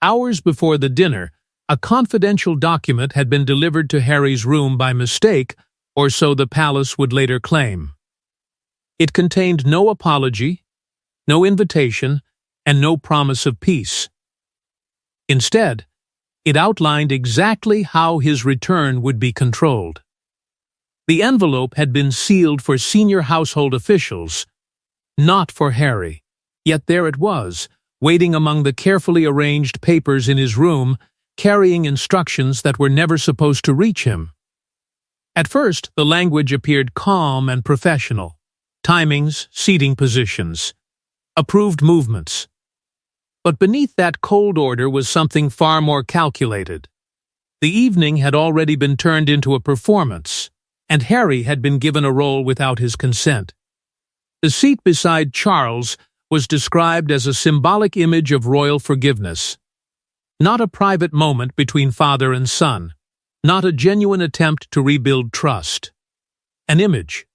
Hours before the dinner, a confidential document had been delivered to Harry's room by mistake, or so the palace would later claim. It contained no apology, no invitation, and no promise of peace. Instead, it outlined exactly how his return would be controlled. The envelope had been sealed for senior household officials, not for Harry. Yet there it was, waiting among the carefully arranged papers in his room, carrying instructions that were never supposed to reach him. At first, the language appeared calm and professional. Timings, seating positions, approved movements. But beneath that cold order was something far more calculated. The evening had already been turned into a performance, and Harry had been given a role without his consent. The seat beside Charles was described as a symbolic image of royal forgiveness. Not a private moment between father and son, not a genuine attempt to rebuild trust. An image.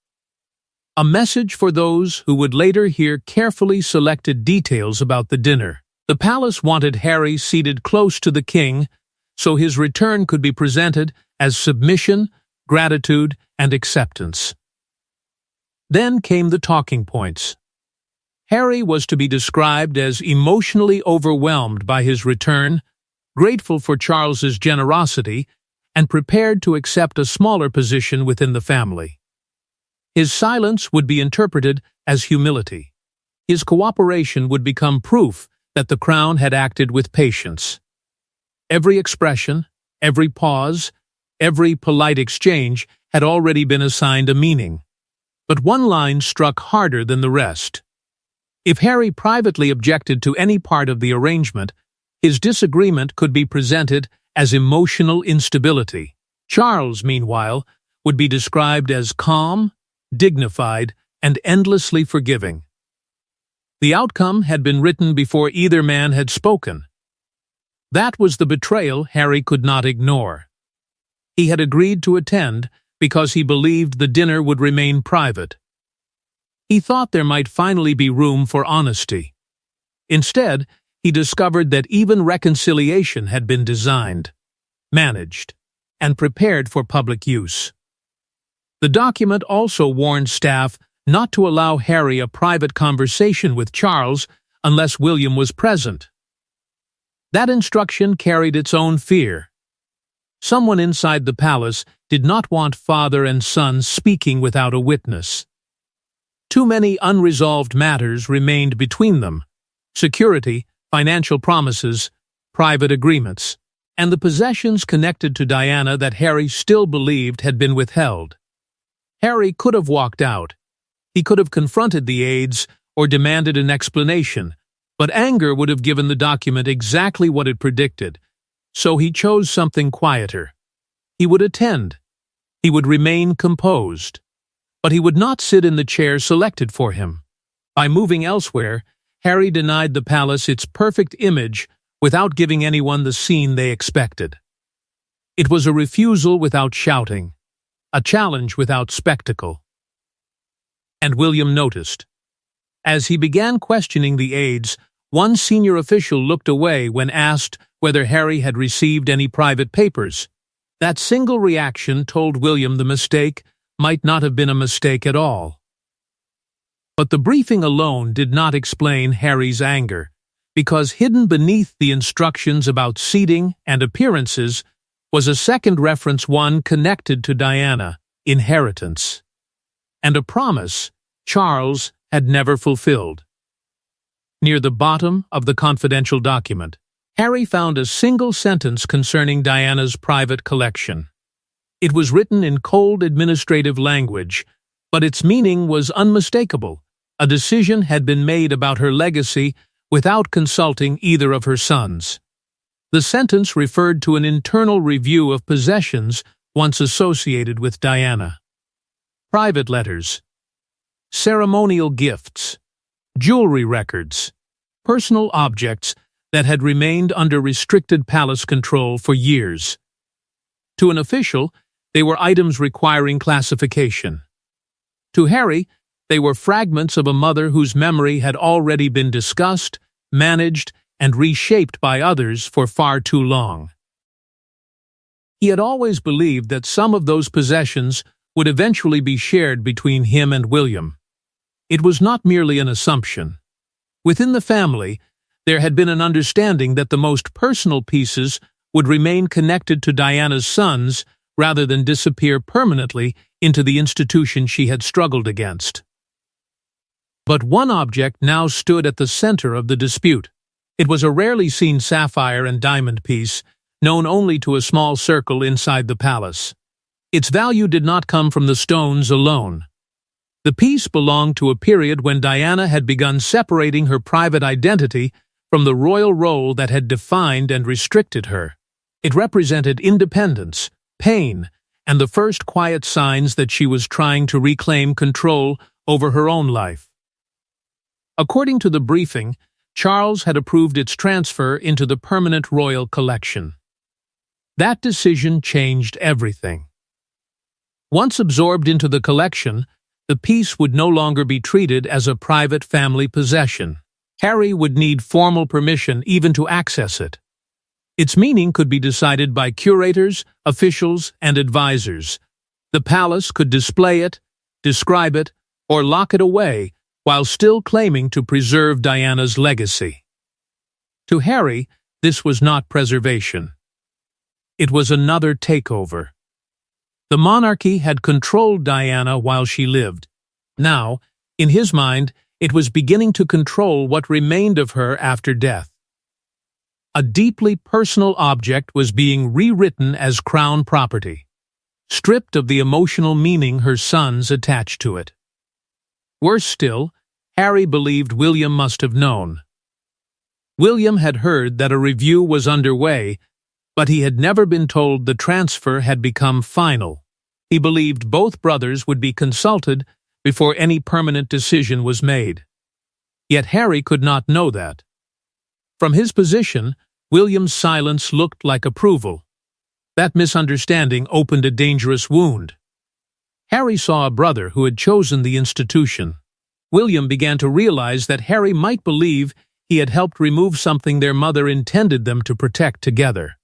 A message for those who would later hear carefully selected details about the dinner. The palace wanted Harry seated close to the king, so his return could be presented as submission, gratitude, and acceptance. Then came the talking points. Harry was to be described as emotionally overwhelmed by his return, grateful for Charles's generosity, and prepared to accept a smaller position within the family. His silence would be interpreted as humility. His cooperation would become proof that the crown had acted with patience. Every expression, every pause, every polite exchange had already been assigned a meaning. But one line struck harder than the rest. If Harry privately objected to any part of the arrangement, his disagreement could be presented as emotional instability. Charles, meanwhile, would be described as calm, dignified, and endlessly forgiving. The outcome had been written before either man had spoken. That was the betrayal Harry could not ignore. He had agreed to attend because he believed the dinner would remain private. He thought there might finally be room for honesty. Instead, he discovered that even reconciliation had been designed, managed, and prepared for public use. The document also warned staff not to allow Harry a private conversation with Charles unless William was present. That instruction carried its own fear. Someone inside the palace did not want father and son speaking without a witness. Too many unresolved matters remained between them: security, financial promises, private agreements, and the possessions connected to Diana that Harry still believed had been withheld. Harry could have walked out. He could have confronted the aides or demanded an explanation, but anger would have given the document exactly what it predicted, so he chose something quieter. He would attend. He would remain composed. But he would not sit in the chair selected for him. By moving elsewhere, Harry denied the palace its perfect image without giving anyone the scene they expected. It was a refusal without shouting, a challenge without spectacle. And William noticed. As he began questioning the aides, one senior official looked away when asked whether Harry had received any private papers. That single reaction told William the mistake might not have been a mistake at all. But the briefing alone did not explain Harry's anger, because hidden beneath the instructions about seating and appearances was a second reference, one connected to Diana, inheritance, and a promise Charles had never fulfilled. Near the bottom of the confidential document, Harry found a single sentence concerning Diana's private collection. It was written in cold administrative language, but its meaning was unmistakable. A decision had been made about her legacy without consulting either of her sons. The sentence referred to an internal review of possessions once associated with Diana. Private letters, ceremonial gifts, jewelry records, personal objects that had remained under restricted palace control for years. To an official, they were items requiring classification. To Harry, they were fragments of a mother whose memory had already been discussed, managed, and reshaped by others for far too long. He had always believed that some of those possessions would eventually be shared between him and William. It was not merely an assumption. Within the family, there had been an understanding that the most personal pieces would remain connected to Diana's sons rather than disappear permanently into the institution she had struggled against. But one object now stood at the center of the dispute. It was a rarely seen sapphire and diamond piece, known only to a small circle inside the palace. Its value did not come from the stones alone. The piece belonged to a period when Diana had begun separating her private identity from the royal role that had defined and restricted her. It represented independence, pain, and the first quiet signs that she was trying to reclaim control over her own life. According to the briefing, Charles had approved its transfer into the permanent royal collection. That decision changed everything. Once absorbed into the collection, the piece would no longer be treated as a private family possession. Harry would need formal permission even to access it. Its meaning could be decided by curators, officials, and advisors. The palace could display it, describe it, or lock it away while still claiming to preserve Diana's legacy. To Harry, this was not preservation. It was another takeover. The monarchy had controlled Diana while she lived. Now, in his mind, it was beginning to control what remained of her after death. A deeply personal object was being rewritten as crown property, stripped of the emotional meaning her sons attached to it. Worse still, Harry believed William must have known. William had heard that a review was underway, but he had never been told the transfer had become final. He believed both brothers would be consulted before any permanent decision was made. Yet Harry could not know that. From his position, William's silence looked like approval. That misunderstanding opened a dangerous wound. Harry saw a brother who had chosen the institution. William began to realize that Harry might believe he had helped remove something their mother intended them to protect together.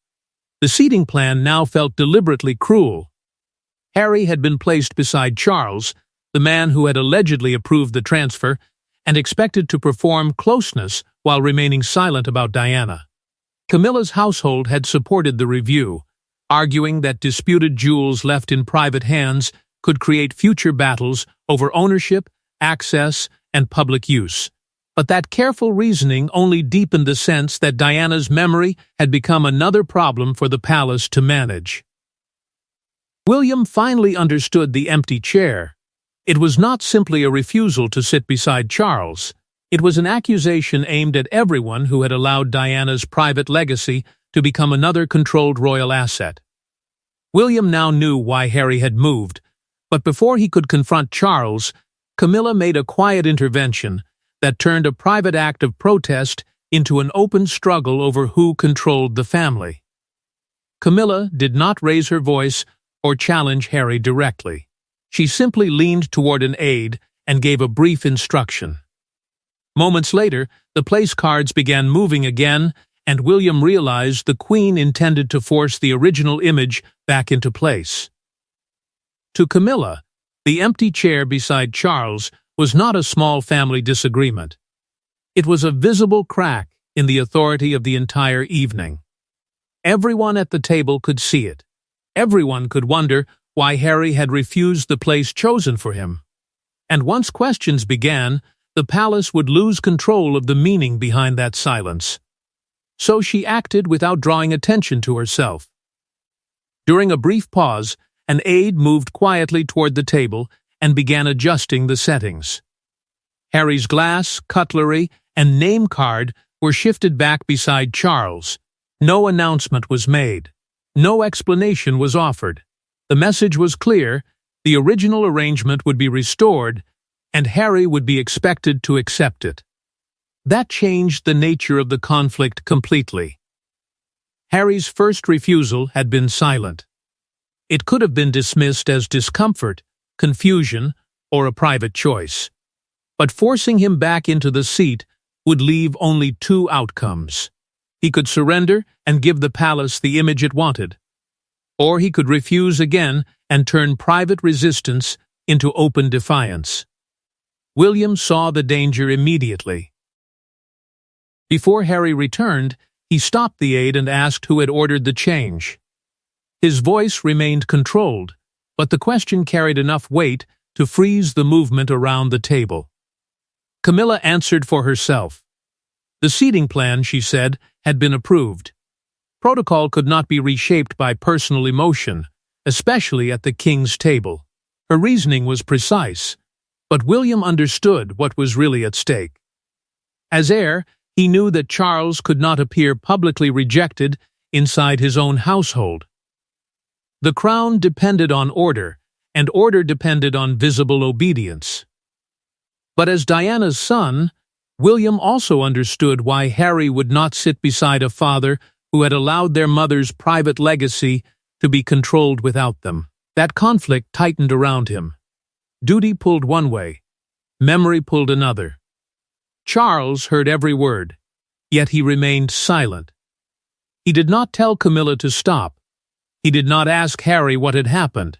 The seating plan now felt deliberately cruel. Harry had been placed beside Charles, the man who had allegedly approved the transfer, and expected to perform closeness while remaining silent about Diana. Camilla's household had supported the review, arguing that disputed jewels left in private hands could create future battles over ownership, access, and public use. But that careful reasoning only deepened the sense that Diana's memory had become another problem for the palace to manage. William finally understood the empty chair. It was not simply a refusal to sit beside Charles. It was an accusation aimed at everyone who had allowed Diana's private legacy to become another controlled royal asset. William now knew why Harry had moved, but before he could confront Charles, Camilla made a quiet intervention that turned a private act of protest into an open struggle over who controlled the family. Camilla did not raise her voice or challenge Harry directly. She simply leaned toward an aide and gave a brief instruction. Moments later, the place cards began moving again, and William realized the Queen intended to force the original image back into place. To Camilla, the empty chair beside Charles was not a small family disagreement. It was a visible crack in the authority of the entire evening. Everyone at the table could see it. Everyone could wonder why Harry had refused the place chosen for him. And once questions began, the palace would lose control of the meaning behind that silence. So she acted without drawing attention to herself. During a brief pause, an aide moved quietly toward the table and began adjusting the settings. Harry's glass, cutlery, and name card were shifted back beside Charles. No announcement was made. No explanation was offered. The message was clear: the original arrangement would be restored, and Harry would be expected to accept it. That changed the nature of the conflict completely. Harry's first refusal had been silent. It could have been dismissed as discomfort, confusion, or a private choice. But forcing him back into the seat would leave only two outcomes. He could surrender and give the palace the image it wanted, or he could refuse again and turn private resistance into open defiance. William saw the danger immediately. Before Harry returned, he stopped the aide and asked who had ordered the change. His voice remained controlled, but the question carried enough weight to freeze the movement around the table. Camilla answered for herself. The seating plan, she said, had been approved. Protocol could not be reshaped by personal emotion, especially at the king's table. Her reasoning was precise, but William understood what was really at stake. As heir, he knew that Charles could not appear publicly rejected inside his own household. The crown depended on order, and order depended on visible obedience. But as Diana's son, William also understood why Harry would not sit beside a father who had allowed their mother's private legacy to be controlled without them. That conflict tightened around him. Duty pulled one way, memory pulled another. Charles heard every word, yet he remained silent. He did not tell Camilla to stop. He did not ask Harry what had happened.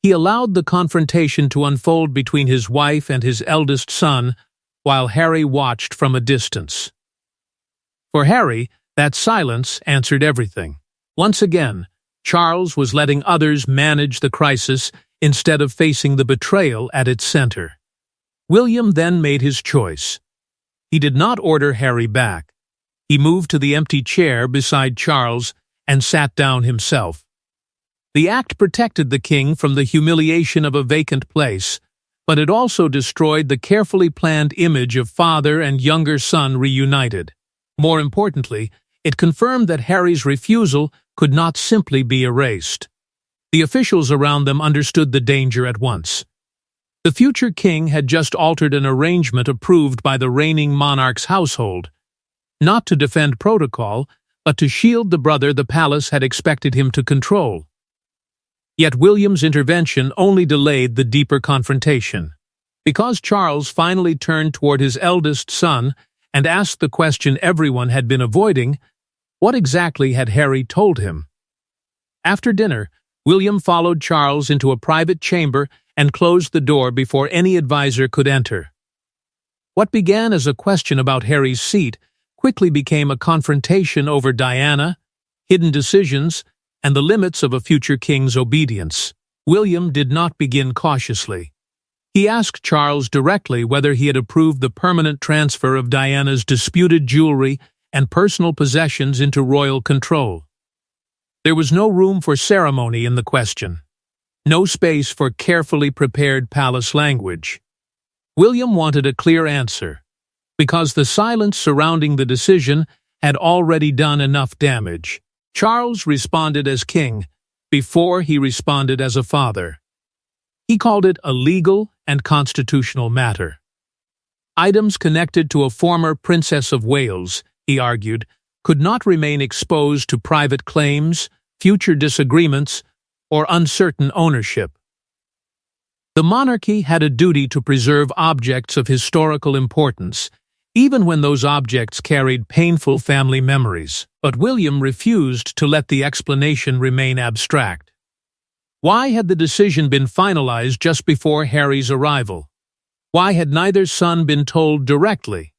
He allowed the confrontation to unfold between his wife and his eldest son, while Harry watched from a distance. For Harry, that silence answered everything. Once again, Charles was letting others manage the crisis instead of facing the betrayal at its center. William then made his choice. He did not order Harry back. He moved to the empty chair beside Charles and sat down himself. The act protected the king from the humiliation of a vacant place, but it also destroyed the carefully planned image of father and younger son reunited. More importantly, it confirmed that Harry's refusal could not simply be erased. The officials around them understood the danger at once. The future king had just altered an arrangement approved by the reigning monarch's household, not to defend protocol, but to shield the brother the palace had expected him to control. Yet William's intervention only delayed the deeper confrontation. Because Charles finally turned toward his eldest son and asked the question everyone had been avoiding, what exactly had Harry told him? After dinner, William followed Charles into a private chamber and closed the door before any advisor could enter. What began as a question about Harry's seat quickly became a confrontation over Diana, hidden decisions, and the limits of a future king's obedience. William did not begin cautiously. He asked Charles directly whether he had approved the permanent transfer of Diana's disputed jewelry and personal possessions into royal control. There was no room for ceremony in the question, no space for carefully prepared palace language. William wanted a clear answer, because the silence surrounding the decision had already done enough damage. Charles responded as king before he responded as a father. He called it a legal and constitutional matter. Items connected to a former Princess of Wales, he argued, could not remain exposed to private claims, future disagreements, or uncertain ownership. The monarchy had a duty to preserve objects of historical importance, even when those objects carried painful family memories. But William refused to let the explanation remain abstract. Why had the decision been finalized just before Harry's arrival? Why had neither son been told directly?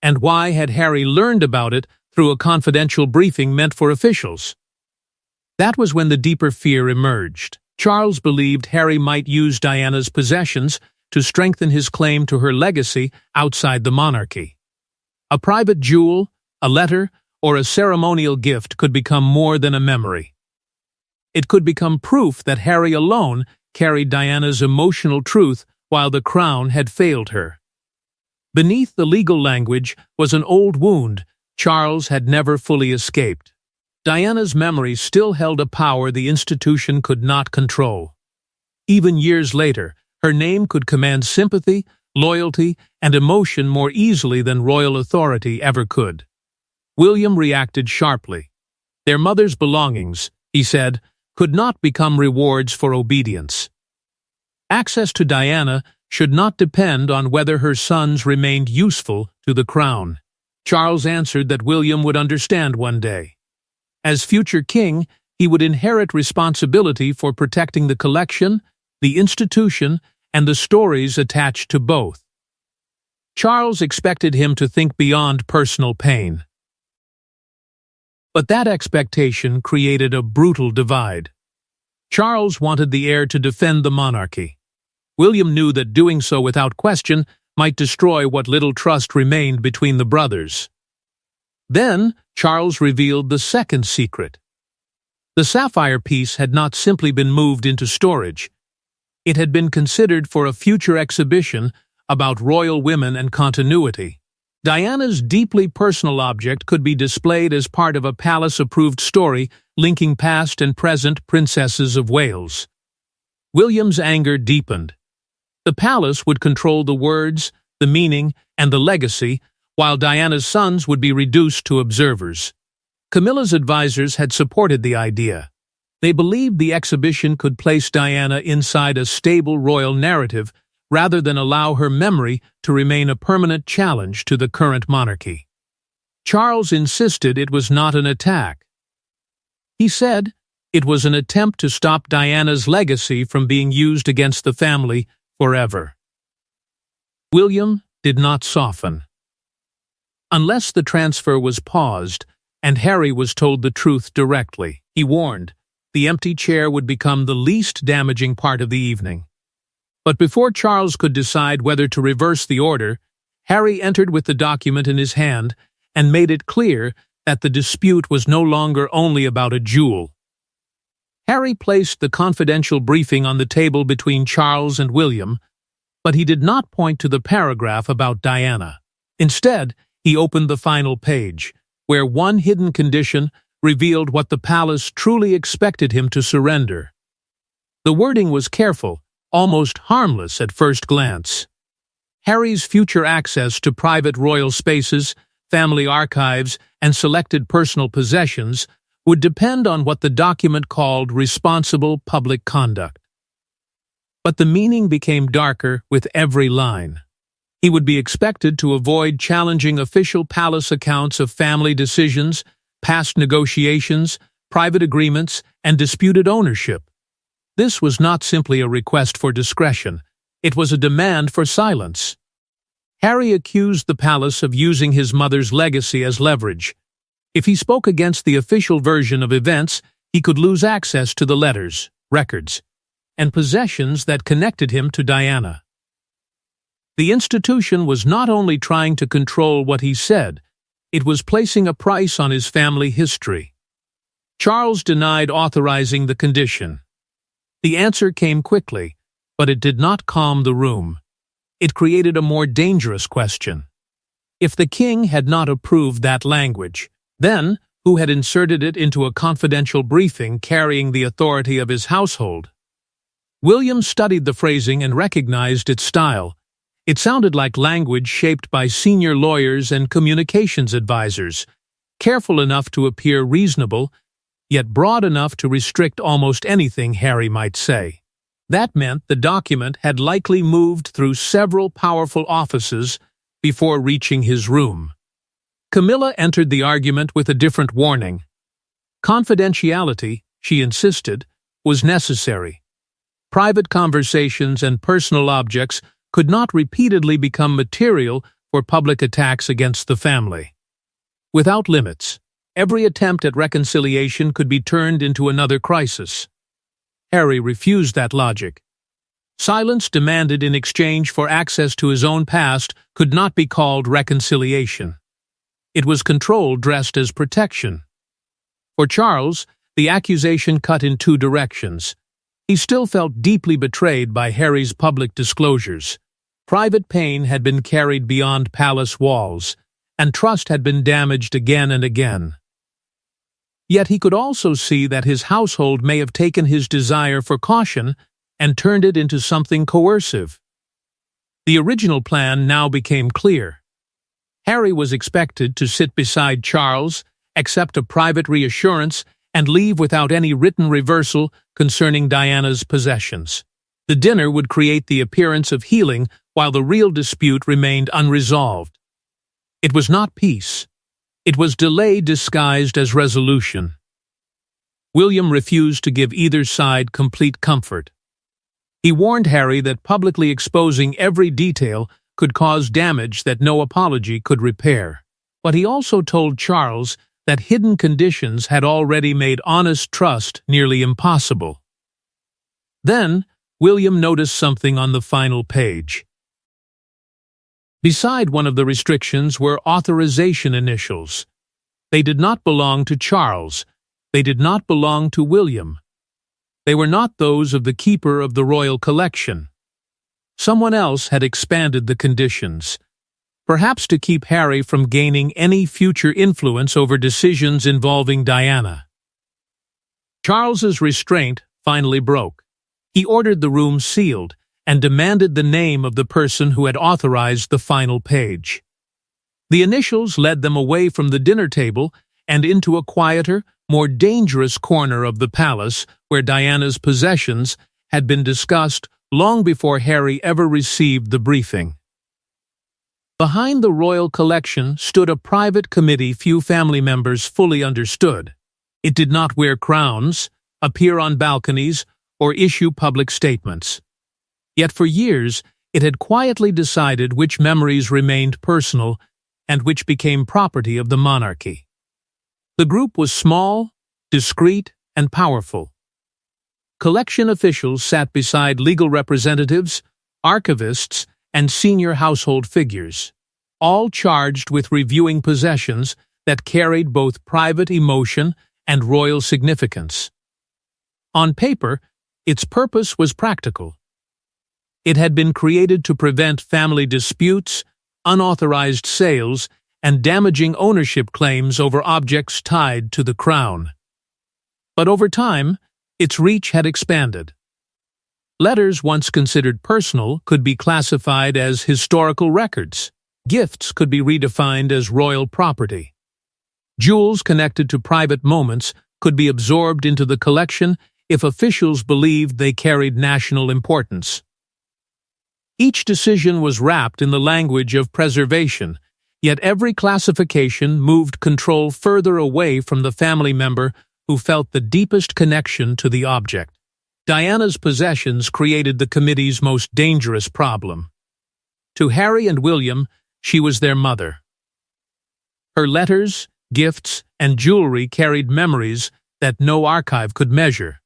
And why had Harry learned about it through a confidential briefing meant for officials? That was when the deeper fear emerged. Charles believed Harry might use Diana's possessions to strengthen his claim to her legacy outside the monarchy. A private jewel, a letter, or a ceremonial gift could become more than a memory. It could become proof that Harry alone carried Diana's emotional truth while the crown had failed her. Beneath the legal language was an old wound Charles had never fully escaped. Diana's memory still held a power the institution could not control. Even years later, her name could command sympathy, loyalty, and emotion more easily than royal authority ever could. William reacted sharply. Their mother's belongings, he said, could not become rewards for obedience. Access to Diana should not depend on whether her sons remained useful to the crown. Charles answered that William would understand one day. As future king, he would inherit responsibility for protecting the collection, the institution, and the stories attached to both. Charles expected him to think beyond personal pain. But that expectation created a brutal divide. Charles wanted the heir to defend the monarchy. William knew that doing so without question might destroy what little trust remained between the brothers. Then Charles revealed the second secret. The sapphire piece had not simply been moved into storage. It had been considered for a future exhibition about royal women and continuity. Diana's deeply personal object could be displayed as part of a palace-approved story linking past and present princesses of Wales. William's anger deepened. The palace would control the words, the meaning, and the legacy, while Diana's sons would be reduced to observers. Camilla's advisors had supported the idea. They believed the exhibition could place Diana inside a stable royal narrative rather than allow her memory to remain a permanent challenge to the current monarchy. Charles insisted it was not an attack. He said it was an attempt to stop Diana's legacy from being used against the family forever. William did not soften. Unless the transfer was paused and Harry was told the truth directly, he warned, the empty chair would become the least damaging part of the evening. But before Charles could decide whether to reverse the order, Harry entered with the document in his hand and made it clear that the dispute was no longer only about a jewel. Harry placed the confidential briefing on the table between Charles and William, but he did not point to the paragraph about Diana. Instead, he opened the final page, where one hidden condition revealed what the palace truly expected him to surrender. The wording was careful, almost harmless at first glance. Harry's future access to private royal spaces, family archives, and selected personal possessions would depend on what the document called responsible public conduct. But the meaning became darker with every line. He would be expected to avoid challenging official palace accounts of family decisions, past negotiations, private agreements, and disputed ownership. This was not simply a request for discretion. It was a demand for silence. Harry accused the palace of using his mother's legacy as leverage. If he spoke against the official version of events, he could lose access to the letters, records, and possessions that connected him to Diana. The institution was not only trying to control what he said, it was placing a price on his family history. Charles denied authorizing the condition. The answer came quickly, but it did not calm the room. It created a more dangerous question. If the king had not approved that language, then who had inserted it into a confidential briefing carrying the authority of his household? William studied the phrasing and recognized its style. It sounded like language shaped by senior lawyers and communications advisors, careful enough to appear reasonable, yet broad enough to restrict almost anything Harry might say. That meant the document had likely moved through several powerful offices before reaching his room. Camilla entered the argument with a different warning. Confidentiality, she insisted, was necessary. Private conversations and personal objects could not repeatedly become material for public attacks against the family. Without limits, every attempt at reconciliation could be turned into another crisis. Harry refused that logic. Silence demanded in exchange for access to his own past could not be called reconciliation. It was control dressed as protection. For Charles, the accusation cut in two directions. He still felt deeply betrayed by Harry's public disclosures. Private pain had been carried beyond palace walls, and trust had been damaged again and again. Yet he could also see that his household may have taken his desire for caution and turned it into something coercive. The original plan now became clear. Harry was expected to sit beside Charles, accept a private reassurance, and leave without any written reversal concerning Diana's possessions. The dinner would create the appearance of healing while the real dispute remained unresolved. It was not peace. It was delay disguised as resolution. William refused to give either side complete comfort. He warned Harry that publicly exposing every detail could cause damage that no apology could repair. But he also told Charles that hidden conditions had already made honest trust nearly impossible. Then, William noticed something on the final page. Beside one of the restrictions were authorization initials. They did not belong to Charles. They did not belong to William. They were not those of the keeper of the royal collection. Someone else had expanded the conditions, perhaps to keep Harry from gaining any future influence over decisions involving Diana. Charles's restraint finally broke. He ordered the room sealed and demanded the name of the person who had authorized the final page. The initials led them away from the dinner table and into a quieter, more dangerous corner of the palace where Diana's possessions had been discussed long before Harry ever received the briefing. Behind the royal collection stood a private committee few family members fully understood. It did not wear crowns, appear on balconies, or issue public statements. Yet for years, it had quietly decided which memories remained personal and which became property of the monarchy. The group was small, discreet, and powerful. Collection officials sat beside legal representatives, archivists, and senior household figures, all charged with reviewing possessions that carried both private emotion and royal significance. On paper, its purpose was practical. It had been created to prevent family disputes, unauthorized sales, and damaging ownership claims over objects tied to the crown. But over time, its reach had expanded. Letters once considered personal could be classified as historical records. Gifts could be redefined as royal property. Jewels connected to private moments could be absorbed into the collection if officials believed they carried national importance. Each decision was wrapped in the language of preservation, yet every classification moved control further away from the family member who felt the deepest connection to the object. Diana's possessions created the committee's most dangerous problem. To Harry and William, she was their mother. Her letters, gifts, and jewelry carried memories that no archive could measure.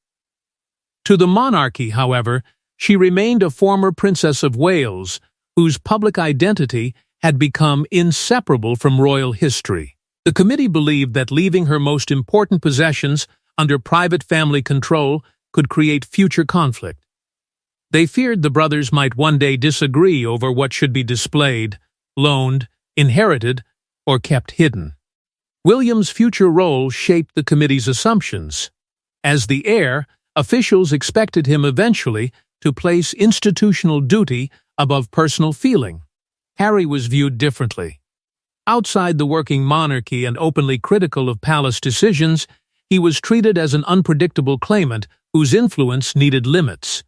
To the monarchy, however, she remained a former Princess of Wales, whose public identity had become inseparable from royal history. The committee believed that leaving her most important possessions under private family control could create future conflict. They feared the brothers might one day disagree over what should be displayed, loaned, inherited, or kept hidden. William's future role shaped the committee's assumptions. As the heir, officials expected him eventually to place institutional duty above personal feeling. Harry was viewed differently. Outside the working monarchy and openly critical of palace decisions, he was treated as an unpredictable claimant whose influence needed limits.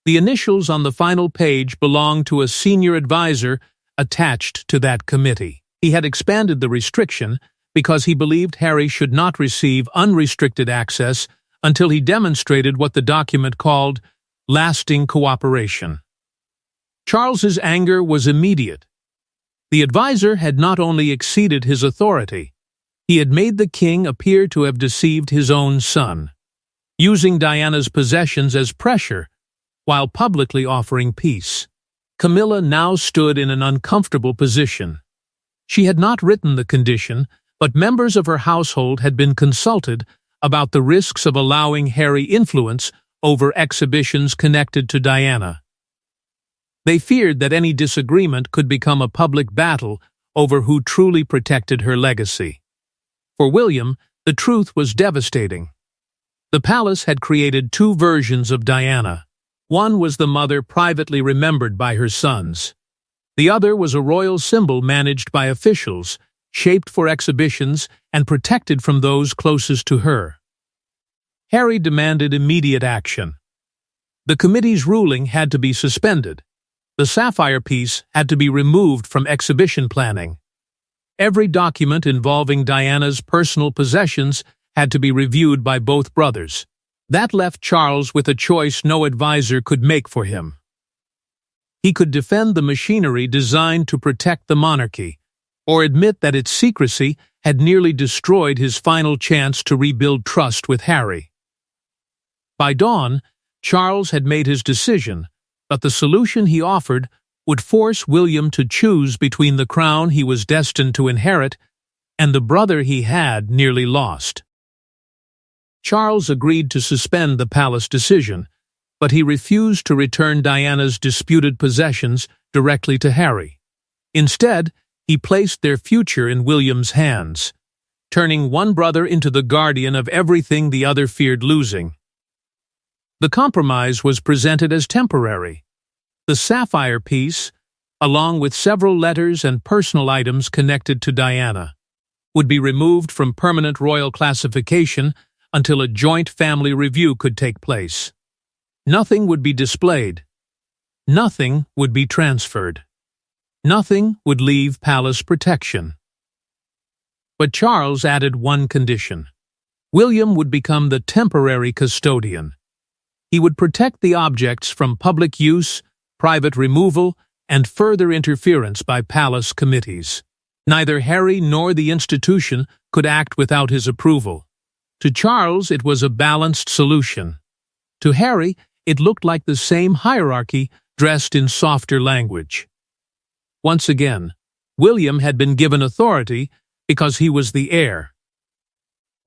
The initials on the final page belonged to a senior advisor attached to that committee. He had expanded the restriction because he believed Harry should not receive unrestricted access until he demonstrated what the document called lasting cooperation. Charles's anger was immediate. The advisor had not only exceeded his authority, he had made the king appear to have deceived his own son, using Diana's possessions as pressure while publicly offering peace. Camilla now stood in an uncomfortable position. She had not written the condition, but members of her household had been consulted about the risks of allowing Harry influence over exhibitions connected to Diana. They feared that any disagreement could become a public battle over who truly protected her legacy. For William, the truth was devastating. The palace had created two versions of Diana. One was the mother privately remembered by her sons. The other was a royal symbol managed by officials, shaped for exhibitions and protected from those closest to her. Harry demanded immediate action. The committee's ruling had to be suspended. The sapphire piece had to be removed from exhibition planning. Every document involving Diana's personal possessions had to be reviewed by both brothers. That left Charles with a choice no advisor could make for him. He could defend the machinery designed to protect the monarchy, or admit that its secrecy had nearly destroyed his final chance to rebuild trust with Harry. By dawn, Charles had made his decision, but the solution he offered would force William to choose between the crown he was destined to inherit and the brother he had nearly lost. Charles agreed to suspend the palace decision, but he refused to return Diana's disputed possessions directly to Harry. Instead, he placed their future in William's hands, turning one brother into the guardian of everything the other feared losing. The compromise was presented as temporary. The sapphire piece, along with several letters and personal items connected to Diana, would be removed from permanent royal classification until a joint family review could take place. Nothing would be displayed. Nothing would be transferred. Nothing would leave palace protection. But Charles added one condition. William would become the temporary custodian. He would protect the objects from public use, private removal, and further interference by palace committees. Neither Harry nor the institution could act without his approval. To Charles, it was a balanced solution. To Harry, it looked like the same hierarchy dressed in softer language. Once again, William had been given authority because he was the heir.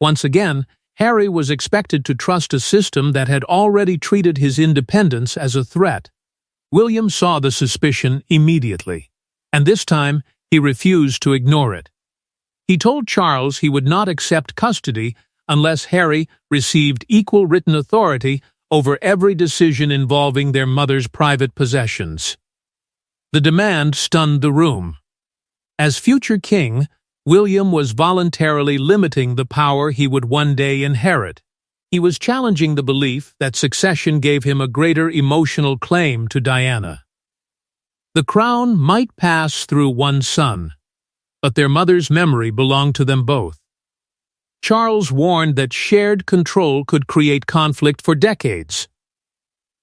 Once again, Harry was expected to trust a system that had already treated his independence as a threat. William saw the suspicion immediately, and this time he refused to ignore it. He told Charles he would not accept custody unless Harry received equal written authority over every decision involving their mother's private possessions. The demand stunned the room. As future king, William was voluntarily limiting the power he would one day inherit. He was challenging the belief that succession gave him a greater emotional claim to Diana. The crown might pass through one son, but their mother's memory belonged to them both. Charles warned that shared control could create conflict for decades.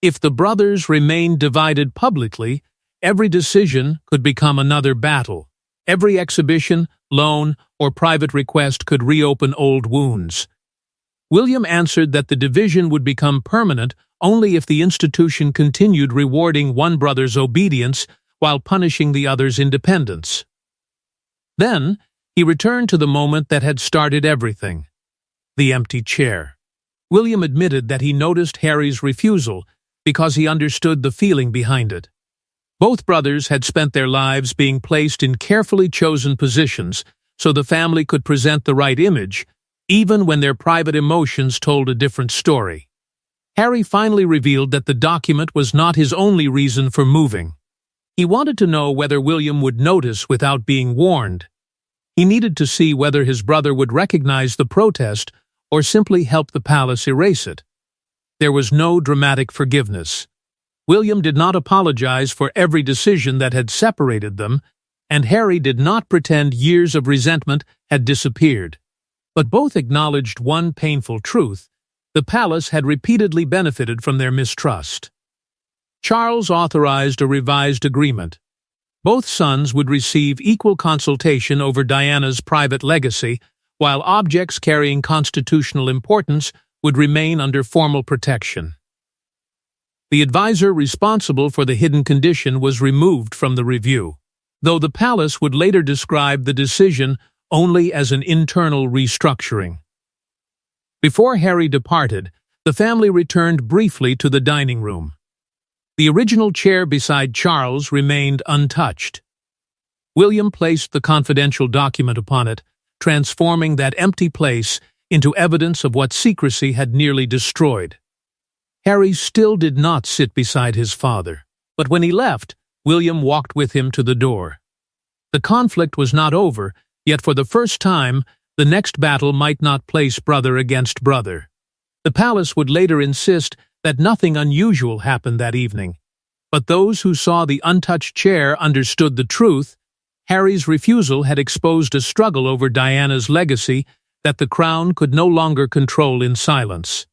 If the brothers remained divided publicly, every decision could become another battle. Every exhibition, loan, or private request could reopen old wounds. William answered that the division would become permanent only if the institution continued rewarding one brother's obedience while punishing the other's independence. Then, he returned to the moment that had started everything: the empty chair. William admitted that he noticed Harry's refusal because he understood the feeling behind it. Both brothers had spent their lives being placed in carefully chosen positions so the family could present the right image, even when their private emotions told a different story. Harry finally revealed that the document was not his only reason for moving. He wanted to know whether William would notice without being warned. He needed to see whether his brother would recognize the protest or simply help the palace erase it. There was no dramatic forgiveness. William did not apologize for every decision that had separated them, and Harry did not pretend years of resentment had disappeared. But both acknowledged one painful truth: the palace had repeatedly benefited from their mistrust. Charles authorized a revised agreement. Both sons would receive equal consultation over Diana's private legacy, while objects carrying constitutional importance would remain under formal protection. The advisor responsible for the hidden condition was removed from the review, though the palace would later describe the decision only as an internal restructuring. Before Harry departed, the family returned briefly to the dining room. The original chair beside Charles remained untouched. William placed the confidential document upon it, transforming that empty place into evidence of what secrecy had nearly destroyed. Harry still did not sit beside his father, but when he left, William walked with him to the door. The conflict was not over, yet for the first time, the next battle might not place brother against brother. The palace would later insist that nothing unusual happened that evening. But those who saw the untouched chair understood the truth. Harry's refusal had exposed a struggle over Diana's legacy that the crown could no longer control in silence.